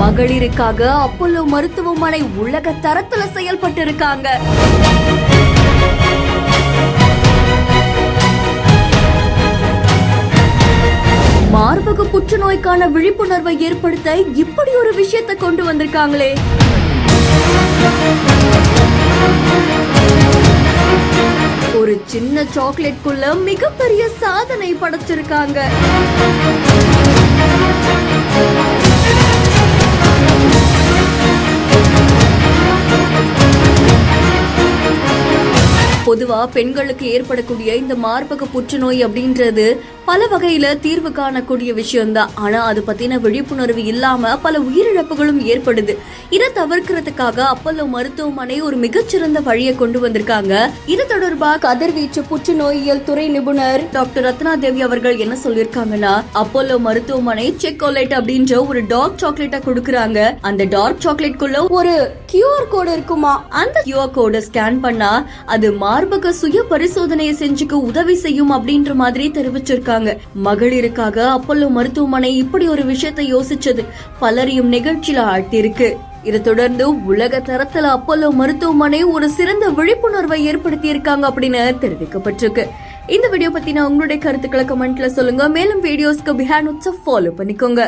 மகளிருக்காக Apollo மருத்துவமனை உலக தரத்துல செயல்பட்டு இருக்காங்க. மார்பக புற்றுநோய்க்கான விழிப்புணர்வை ஏற்படுத்த இப்படி ஒரு விஷயத்தை கொண்டு வந்திருக்காங்களே. ஒரு சின்ன சாக்லேட்குள்ள மிகப்பெரிய சாதனை படைச்சிருக்காங்க. பொதுவா பெண்களுக்கு ஏற்படக்கூடிய இந்த மார்பக புற்றுநோய் அப்படின்றது பல வகையில தீர்வு காணக்கூடிய விஷயம்தான். ஆனா அது பத்தின விழிப்புணர்வு இல்லாம பல உயிரிழப்புகளும் ஏற்படுது. இதை தவிர்க்கிறதுக்காக அப்போலோ மருத்துவமனை ஒரு மிகச்சிறந்த வழியை கொண்டு வந்திருக்காங்க. இது தொடர்பா கதிர்வீச்சு புற்றுநோயியல் துறை நிபுணர் டாக்டர் ரத்னா தேவி அவர்கள் என்ன சொல்லிருக்காங்கன்னா, அப்போலோ மருத்துவமனை செக்கோலேட் அப்படின்ற ஒரு டார்க் சாக்லேட்டை கொடுக்கறாங்க. அந்த டார்க் சாக்லேட்குள்ள ஒரு QR கோடு இருக்குமா, அந்த QR கோடை ஸ்கேன் பண்ணா அது மார்பக சுய பரிசோதனையை செஞ்சுக்க உதவி செய்யும் அப்படின்ற மாதிரி தெரிவிச்சிருக்காங்க. மகளிருக்காக அப்போலோ மருத்துவமனை இப்படி ஒரு விஷயத்தை யோசிச்சது பலரையும் நிகழ்ச்சியில ஆழ்த்திருக்கு. இதை தொடர்ந்து உலக தரத்துல அப்போலோ மருத்துவமனை ஒரு சிறந்த விழிப்புணர்வை ஏற்படுத்தி இருக்காங்க அப்படின்னு தெரிவிக்கப்பட்டிருக்கு. இந்த வீடியோ பத்தின உங்களுடைய கருத்துக்களை கமெண்ட்ல சொல்லுங்க. மேலும் வீடியோஸ்க்கு பிஹேண்ட் ஃபாலோ பண்ணிக்கோங்க.